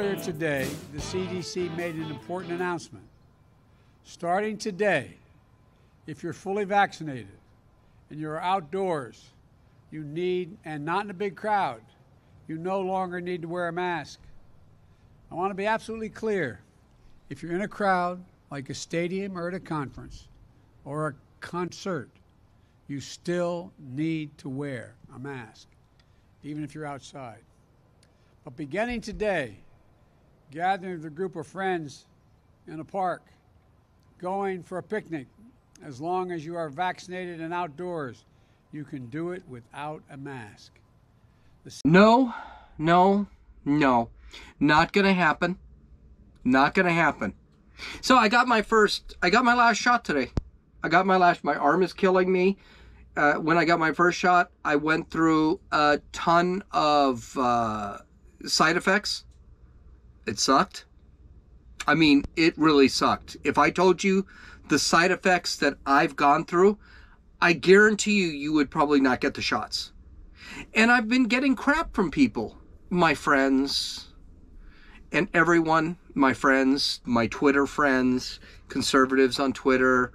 Earlier today, the CDC made an important announcement. Starting today, if you're fully vaccinated and you're outdoors, you need, and not in a big crowd, you no longer need to wear a mask. I want to be absolutely clear. If you're in a crowd, like a stadium or at a conference or a concert, you still need to wear a mask, even if you're outside. But beginning today, gathering with a group of friends in a park, going for a picnic, as long as you are vaccinated and outdoors, you can do it without a mask. No. Not gonna happen. Not gonna happen. So I got my last shot today. My arm is killing me. When I got my first shot, I went through a ton of side effects. It sucked. I mean, it really sucked. If I told you the side effects that I've gone through, I guarantee you would probably not get the shots. And I've been getting crap from people, my friends, and everyone, my friends, my Twitter friends, conservatives on Twitter,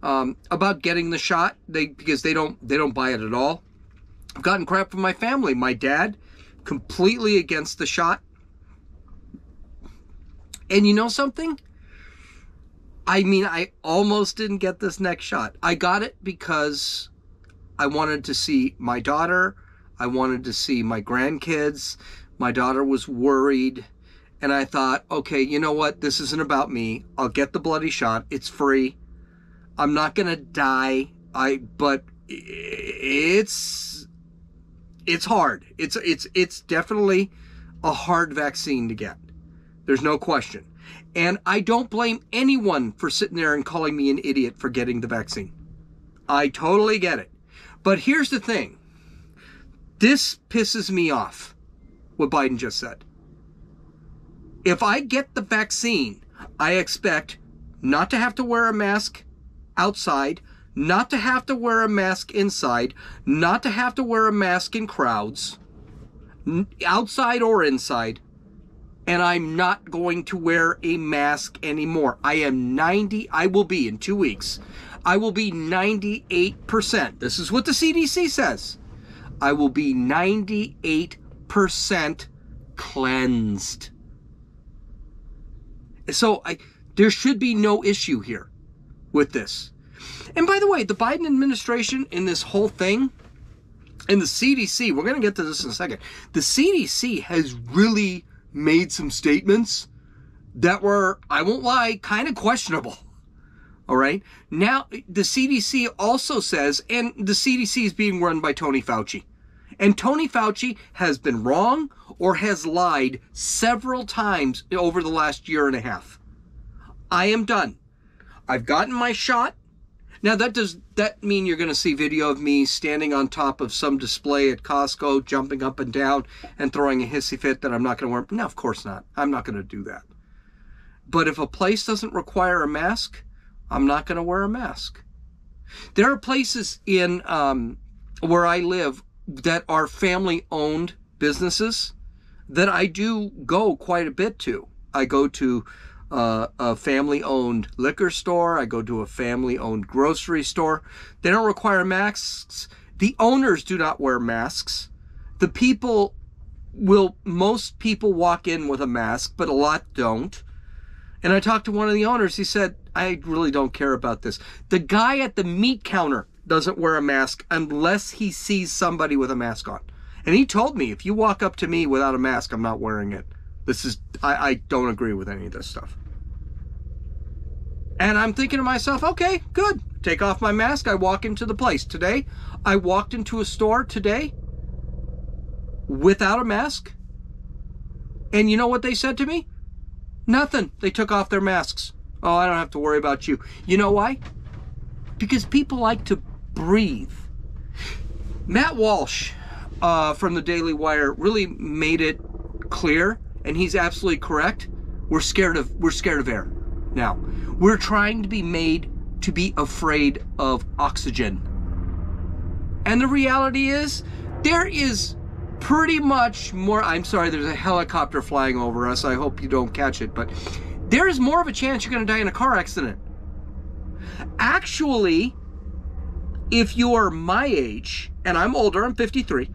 about getting the shot because they don't buy it at all. I've gotten crap from my family. My dad, completely against the shot. And you know something? I mean, I almost didn't get this next shot. I got it because I wanted to see my daughter. I wanted to see my grandkids. My daughter was worried. And I thought, okay, you know what? This isn't about me. I'll get the bloody shot. It's free. I'm not going to die. But it's hard. It's definitely a hard vaccine to get. There's no question. And I don't blame anyone for sitting there and calling me an idiot for getting the vaccine. I totally get it. But here's the thing. This pisses me off, what Biden just said. If I get the vaccine, I expect not to have to wear a mask outside, not to have to wear a mask inside, not to have to wear a mask in crowds, outside or inside, and I'm not going to wear a mask anymore. I will be in 2 weeks. I will be 98%. This is what the CDC says. I will be 98% cleansed. So there should be no issue here with this. And by the way, the Biden administration in this whole thing, and the CDC, we're going to get to this in a second. The CDC has really made some statements that were, I won't lie, kind of questionable. All right. Now, the CDC also says, and the CDC is being run by Tony Fauci. And Tony Fauci has been wrong or has lied several times over the last year and a half. I am done. I've gotten my shot. Now, does that mean you're going to see video of me standing on top of some display at Costco, jumping up and down and throwing a hissy fit that I'm not going to wear? No, of course not. I'm not going to do that. But if a place doesn't require a mask, I'm not going to wear a mask. There are places in where I live that are family-owned businesses that I do go quite a bit to. I go to a family-owned liquor store. I go to a family-owned grocery store. They don't require masks. The owners do not wear masks. Most people walk in with a mask, but a lot don't. And I talked to one of the owners. He said, I really don't care about this. The guy at the meat counter doesn't wear a mask unless he sees somebody with a mask on. And he told me, if you walk up to me without a mask, I'm not wearing it. I don't agree with any of this stuff. And I'm thinking to myself, okay, good. Take off my mask. I walk into the place. Today, I walked into a store today without a mask. And you know what they said to me? Nothing. They took off their masks. Oh, I don't have to worry about you. You know why? Because people like to breathe. Matt Walsh from the Daily Wire really made it clear, and he's absolutely correct. We're scared of air. Now, we're trying to be made to be afraid of oxygen. And the reality is, there is pretty much more, I'm sorry, there's a helicopter flying over us. I hope you don't catch it, but there's more of a chance you're going to die in a car accident. Actually, if you're my age, and I'm older, I'm 53,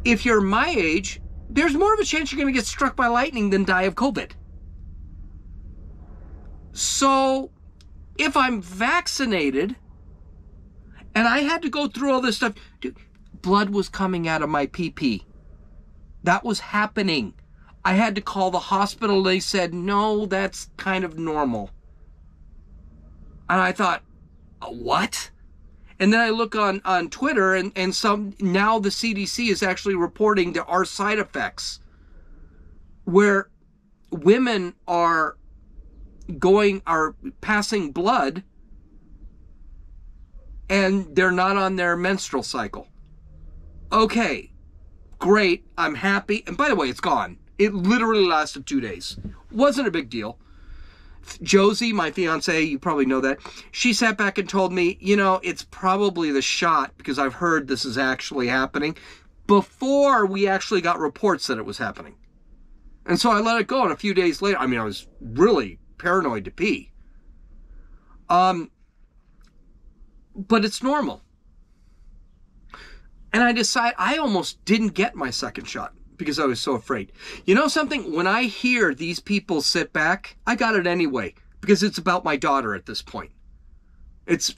if you're my age, there's more of a chance you're going to get struck by lightning than die of COVID. So, if I'm vaccinated, and I had to go through all this stuff, dude, blood was coming out of my pee-pee. That was happening. I had to call the hospital. They said, no, that's kind of normal. And I thought, what? And then I look on Twitter, and now the CDC is actually reporting there are side effects where women are passing blood and they're not on their menstrual cycle. Okay, great, I'm happy. And by the way, it's gone. It literally lasted 2 days. Wasn't a big deal. Josie, my fiance, you probably know that, she sat back and told me, it's probably the shot because I've heard this is actually happening before we actually got reports that it was happening. And so I let it go, and a few days later, I was really paranoid to pee. But it's normal. And I almost didn't get my second shot because I was so afraid. You know something? When I hear these people sit back, I got it anyway because it's about my daughter at this point. It's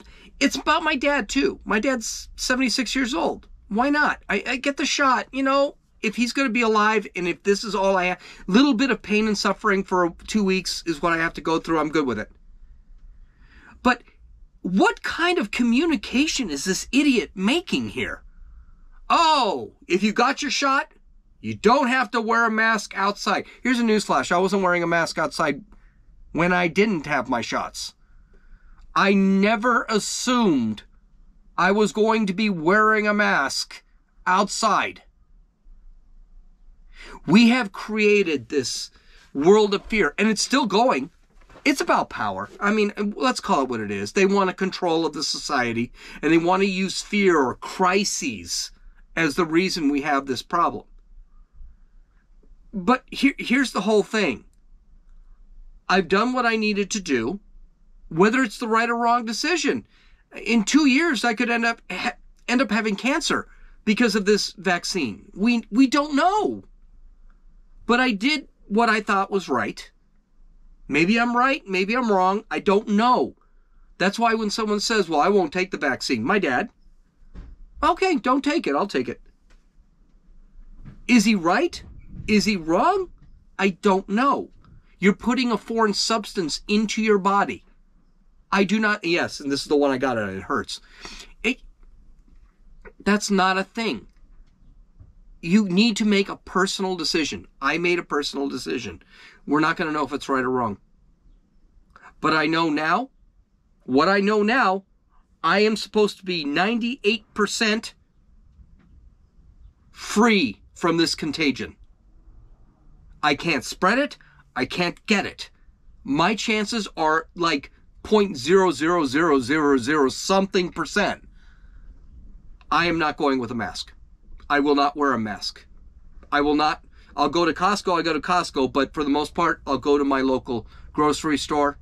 about my dad too. My dad's 76 years old. Why not? I get the shot, if he's going to be alive and if this is all I have, little bit of pain and suffering for 2 weeks is what I have to go through, I'm good with it. But what kind of communication is this idiot making here? Oh, if you got your shot, you don't have to wear a mask outside. Here's a newsflash. I wasn't wearing a mask outside when I didn't have my shots. I never assumed I was going to be wearing a mask outside. We have created this world of fear, and it's still going. It's about power. Let's call it what it is. They want a control of the society, and they want to use fear or crises as the reason we have this problem. But here's the whole thing. I've done what I needed to do, whether it's the right or wrong decision. In 2 years, I could end up having cancer because of this vaccine. We don't know. But I did what I thought was right. Maybe I'm right, maybe I'm wrong. I don't know. That's why when someone says, well, I won't take the vaccine, my dad, okay, don't take it, I'll take it. Is he right? Is he wrong? I don't know. You're putting a foreign substance into your body. I do not, yes, and this is the one I got and it hurts. That's not a thing. You need to make a personal decision. I made a personal decision. We're not going to know if it's right or wrong. But I know now, what I know now, I am supposed to be 98% free from this contagion. I can't spread it. I can't get it. My chances are like 0.00000 something percent. I am not going with a mask. I will not wear a mask. I will not. I'll go to Costco. I go to Costco, but for the most part, I'll go to my local grocery store.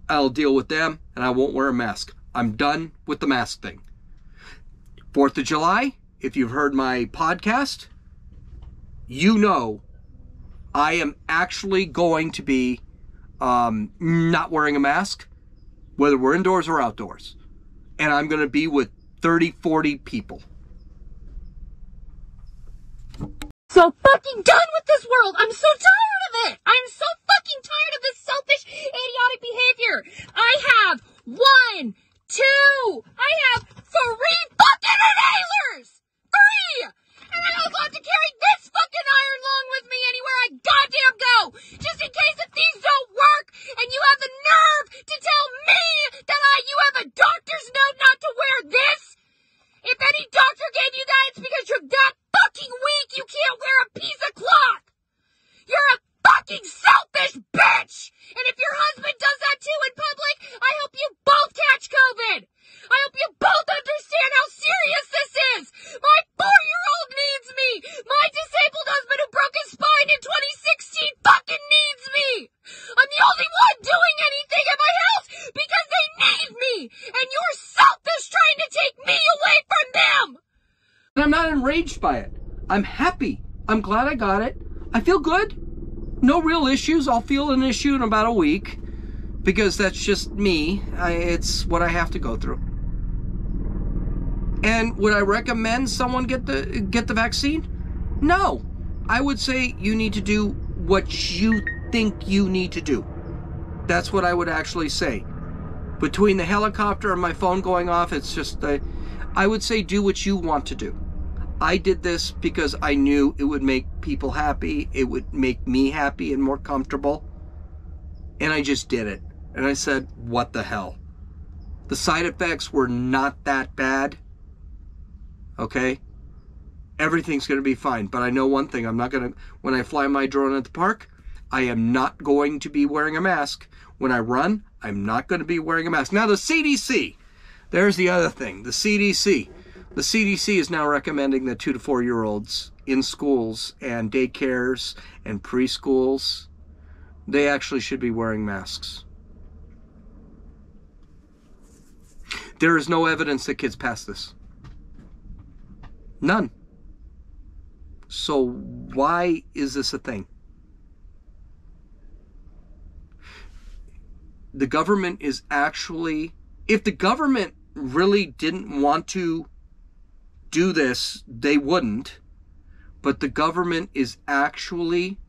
I'll deal with them, and I won't wear a mask. I'm done with the mask thing. 4th of July, if you've heard my podcast, you know I am actually going to be not wearing a mask, whether we're indoors or outdoors. And I'm going to be with 30, 40 people. So fucking done with this world. I'm so tired of it. I'm so fucking tired of this selfish, idiotic behavior. I have 1, 2, I have 3 fucking inhalers. 3! And I also have to carry this fucking iron lung with me anywhere I goddamn go. Just in case if these don't work and you have the nerve to tell me that you have a doctor's note not to wear this. If any doctor gave you that, it's because you're that fucking weak you can't wear a piece of cloth. You're a fucking selfish bitch. And if your husband does that too in public, I hope you both catch COVID. I hope you both understand how serious this is. I'm not enraged by it. I'm happy. I'm glad I got it. I feel good. No real issues. I'll feel an issue in about a week because that's just me. It's what I have to go through. And would I recommend someone get the vaccine? No. I would say you need to do what you think you need to do. That's what I would actually say. Between the helicopter and my phone going off, it's just, I would say do what you want to do. I did this because I knew it would make people happy. It would make me happy and more comfortable. And I just did it. And I said, what the hell? The side effects were not that bad. Okay? Everything's going to be fine. But I know one thing. I'm not going to, when I fly my drone at the park, I am not going to be wearing a mask. When I run, I'm not going to be wearing a mask. Now, the CDC. There's the other thing. The CDC. The CDC is now recommending that 2 to 4 year olds in schools and daycares and preschools, they actually should be wearing masks. There is no evidence that kids pass this. None. So why is this a thing? The government is actually, if the government really didn't want to do this, they wouldn't. But the government is actually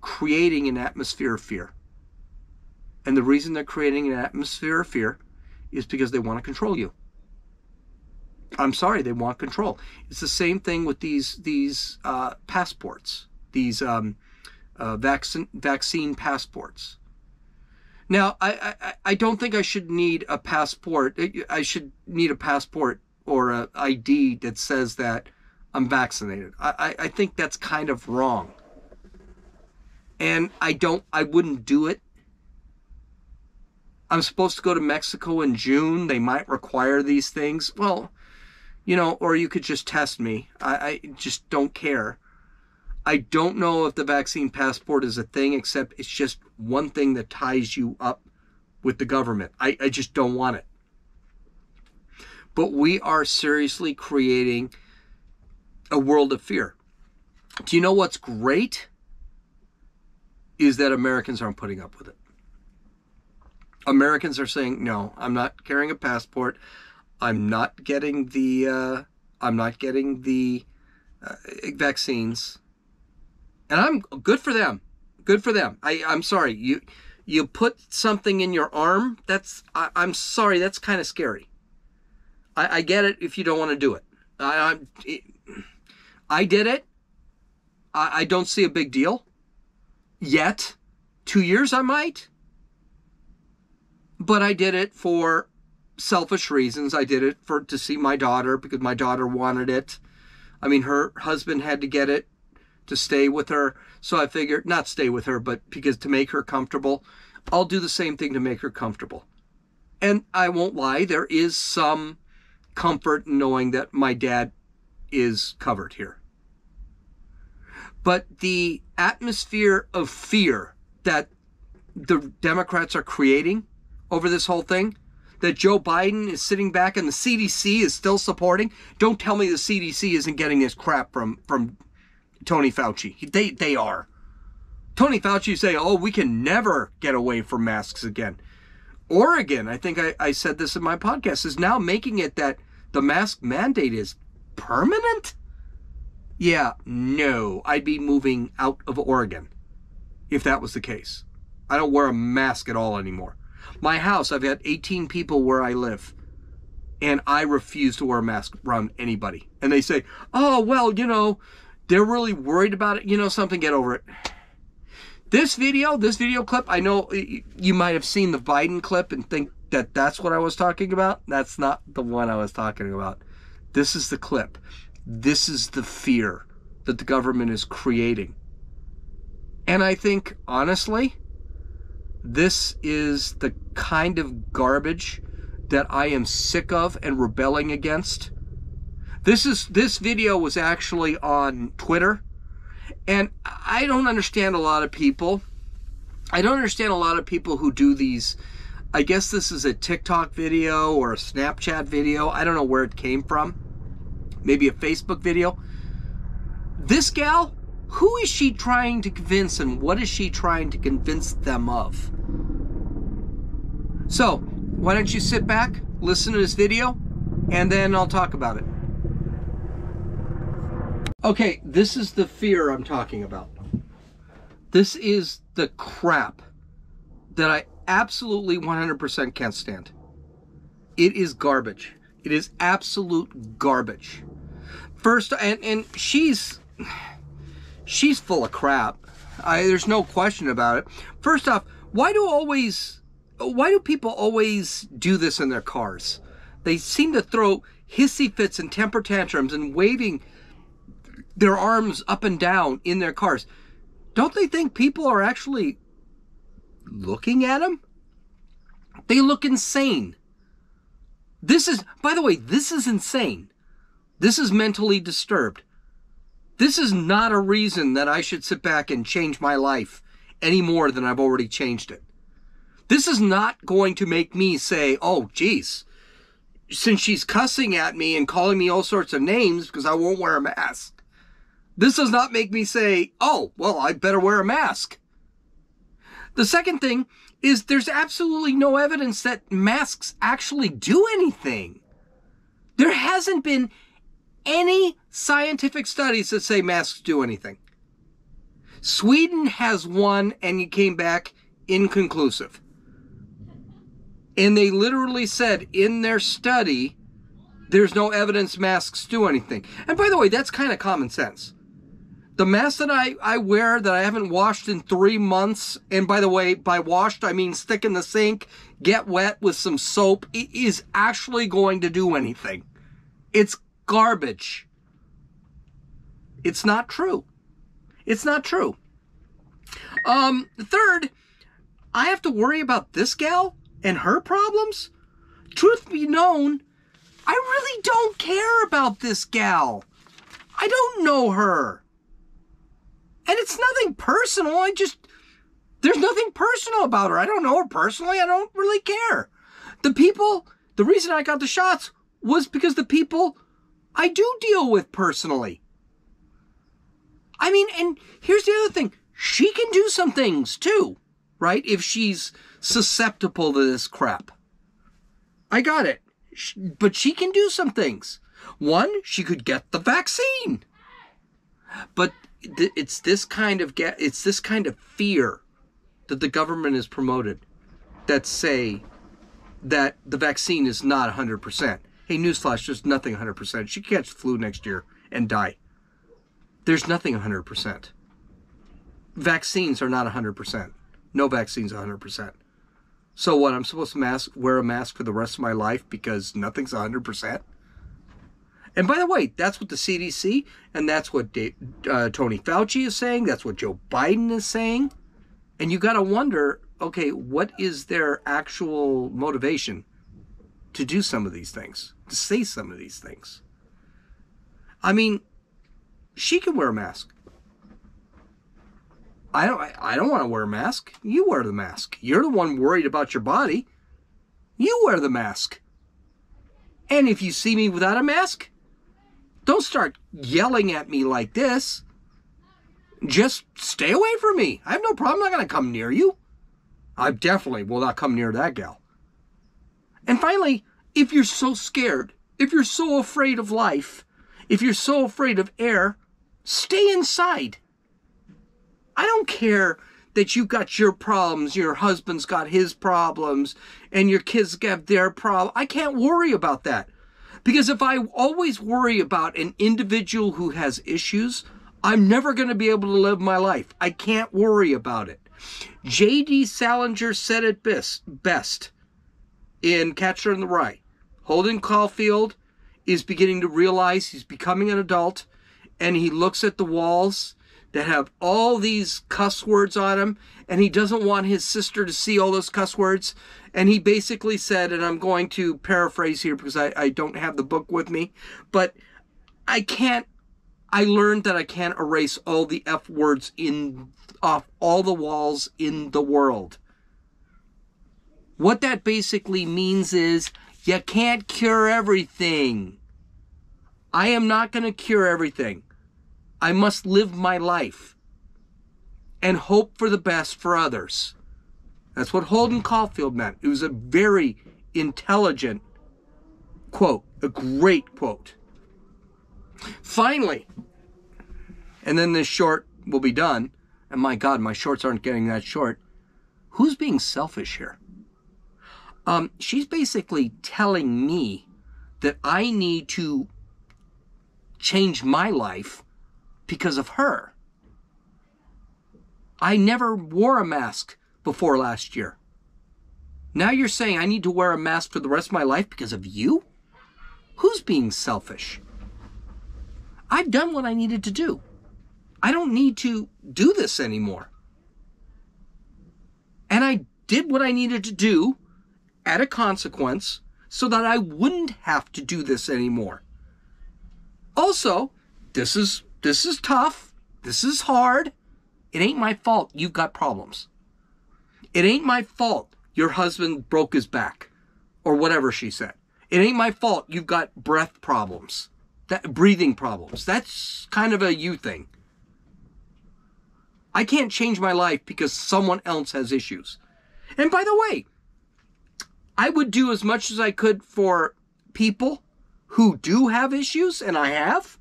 creating an atmosphere of fear. And the reason they're creating an atmosphere of fear is because they want to control you. I'm sorry, they want control. It's the same thing with these passports, these vaccine passports. Now, I don't think I should need a passport. I should need a passport or an ID that says that I'm vaccinated. I think that's kind of wrong. And I wouldn't do it. I'm supposed to go to Mexico in June. They might require these things. Well, you know, or you could just test me. I just don't care. I don't know if the vaccine passport is a thing, except it's just one thing that ties you up with the government. I just don't want it. But we are seriously creating a world of fear. Do you know what's great? Is that Americans aren't putting up with it. Americans are saying, no, I'm not carrying a passport. I'm not getting the vaccines. And I'm good for them. Good for them. I'm sorry. You put something in your arm. I'm sorry. That's kind of scary. I get it if you don't want to do it. I did it. I don't see a big deal. Yet. 2 years I might. But I did it for selfish reasons. I did it to see my daughter because my daughter wanted it. I mean, her husband had to get it to stay with her. So I figured, not stay with her, but because to make her comfortable, I'll do the same thing to make her comfortable. And I won't lie, there is some comfort in knowing that my dad is covered here. But the atmosphere of fear that the Democrats are creating over this whole thing, that Joe Biden is sitting back and the CDC is still supporting. Don't tell me the CDC isn't getting this crap from Tony Fauci. They are. Tony Fauci say, oh, we can never get away from masks again. Oregon, I think I said this in my podcast, is now making it that the mask mandate is permanent? Yeah, no. I'd be moving out of Oregon if that was the case. I don't wear a mask at all anymore. My house, I've had 18 people where I live, and I refuse to wear a mask around anybody. And they say, oh, well, you know, they're really worried about it. You know something, get over it. This video clip, I know you might have seen the Biden clip and think that that's what I was talking about. That's not the one I was talking about. This is the clip. This is the fear that the government is creating. And I think, honestly, this is the kind of garbage that I am sick of and rebelling against. This video was actually on Twitter, and I don't understand a lot of people. I don't understand a lot of people who do these. I guess this is a TikTok video or a Snapchat video. I don't know where it came from. maybe a Facebook video. This gal, who is she trying to convince, and what is she trying to convince them of? So, why don't you sit back, listen to this video, and then I'll talk about it. Okay, this is the fear I'm talking about. This is the crap that I absolutely 100% can't stand. It is garbage. It is absolute garbage. First, and she's full of crap. There's no question about it. First off, why do people always do this in their cars? They seem to throw hissy fits and temper tantrums and waving their arms up and down in their cars. Don't they think people are actually looking at them? They look insane. This is, by the way, this is insane. This is mentally disturbed. This is not a reason that I should sit back and change my life any more than I've already changed it. This is not going to make me say, oh, geez, since she's cussing at me and calling me all sorts of names because I won't wear a mask. This does not make me say, oh, well, I better wear a mask. The second thing is there's absolutely no evidence that masks actually do anything. There hasn't been any scientific studies that say masks do anything. Sweden has one and it came back inconclusive. And they literally said in their study, there's no evidence masks do anything. And by the way, that's kind of common sense. The mask that I wear that I haven't washed in 3 months, and by the way, by washed, I mean stick in the sink, get wet with some soap, it is actually going to do anything. It's garbage. It's not true. It's not true. Third, I have to worry about this gal and her problems? Truth be known, I really don't care about this gal. I don't know her. And it's nothing personal. There's nothing personal about her. I don't know her personally. I don't really care. The reason I got the shots was because the people I do deal with personally. I mean, and here's the other thing. She can do some things too, right? If she's susceptible to this crap. I got it. But she can do some things. One, she could get the vaccine. But it's this kind of fear that the government has promoted that say that the vaccine is not 100%. Hey, newsflash, there's nothing 100%. She could catch the flu next year and die. There's nothing 100%. Vaccines are not 100%. No vaccine's 100%. So what, I'm supposed to wear a mask for the rest of my life because nothing's 100%? And by the way, that's what the CDC, and that's what Tony Fauci is saying, that's what Joe Biden is saying. And you got to wonder, okay, what is their actual motivation to do some of these things, to say some of these things? I mean, she can wear a mask. I don't want to wear a mask. You wear the mask. You're the one worried about your body. You wear the mask. And if you see me without a mask, don't start yelling at me like this. Just stay away from me. I have no problem. I'm not going to come near you. I definitely will not come near that gal. And finally, if you're so scared, if you're so afraid of life, if you're so afraid of air, stay inside. I don't care that you got your problems, your husband's got his problems, and your kids have their problem. I can't worry about that. Because if I always worry about an individual who has issues, I'm never going to be able to live my life. I can't worry about it. J.D. Salinger said it best in Catcher in the Rye. Holden Caulfield is beginning to realize he's becoming an adult, and he looks at the walls that have all these cuss words on them, and he doesn't want his sister to see all those cuss words. And he basically said, and I'm going to paraphrase here because I don't have the book with me, but I learned that I can't erase all the F words off all the walls in the world. What that basically means is you can't cure everything. I am not going to cure everything. I must live my life and hope for the best for others. That's what Holden Caulfield meant. It was a very intelligent quote, a great quote. Finally, and then this short will be done, and my God, my shorts aren't getting that short. Who's being selfish here? She's basically telling me that I need to change my life because of her. I never wore a mask before last year. Now you're saying I need to wear a mask for the rest of my life because of you? Who's being selfish? I've done what I needed to do. I don't need to do this anymore. And I did what I needed to do at a consequence so that I wouldn't have to do this anymore. Also, this is tough. This is hard. It ain't my fault you've got problems. It ain't my fault your husband broke his back or whatever she said. It ain't my fault you've got breath problems, breathing problems. That's kind of a you thing. I can't change my life because someone else has issues. And by the way, I would do as much as I could for people who do have issues, and I have.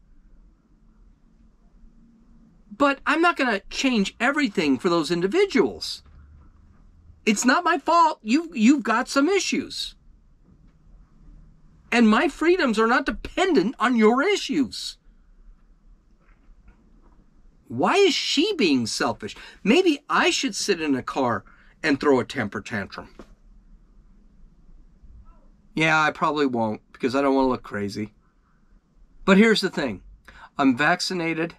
But I'm not going to change everything for those individuals. It's not my fault. You've got some issues. And my freedoms are not dependent on your issues. Why is she being selfish? Maybe I should sit in a car and throw a temper tantrum. Yeah, I probably won't because I don't want to look crazy. But here's the thing. I'm vaccinated.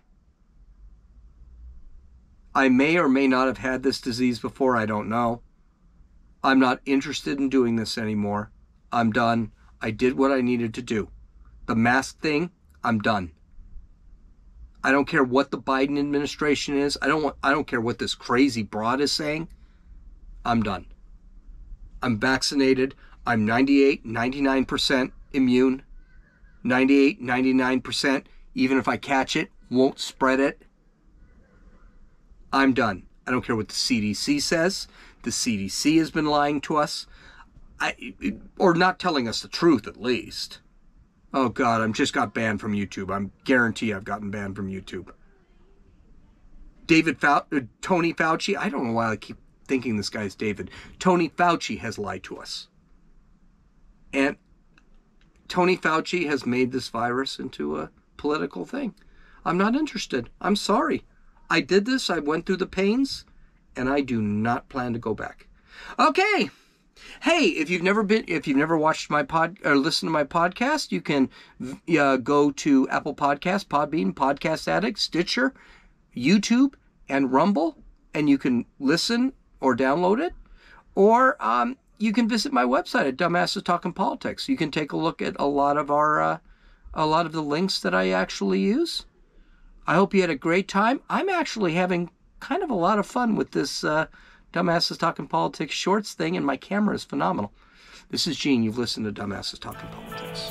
I may or may not have had this disease before. I don't know. I'm not interested in doing this anymore. I'm done. I did what I needed to do. The mask thing, I'm done. I don't care what the Biden administration is. I don't care what this crazy broad is saying. I'm done. I'm vaccinated. I'm 98, 99% immune. 98, 99%. Even if I catch it, won't spread it. I'm done. I don't care what the CDC says. The CDC has been lying to us. Or not telling us the truth, at least. Oh, God, I just got banned from YouTube. I guarantee I've gotten banned from YouTube. Tony Fauci, I don't know why I keep thinking this guy's David. Tony Fauci has lied to us. And Tony Fauci has made this virus into a political thing. I'm not interested. I'm sorry. I did this. I went through the pains, and I do not plan to go back. Okay. Hey, if you've never watched my or listened to my podcast, you can go to Apple Podcasts, Podbean, Podcast Addict, Stitcher, YouTube, and Rumble, and you can listen or download it. Or you can visit my website at Dumbasses Talking Politics. You can take a look at a lot of the links that I actually use. I hope you had a great time. I'm actually having kind of a lot of fun with this Dumbasses Talking Politics shorts thing, and my camera is phenomenal. This is Gene. You've listened to Dumbasses Talking Politics.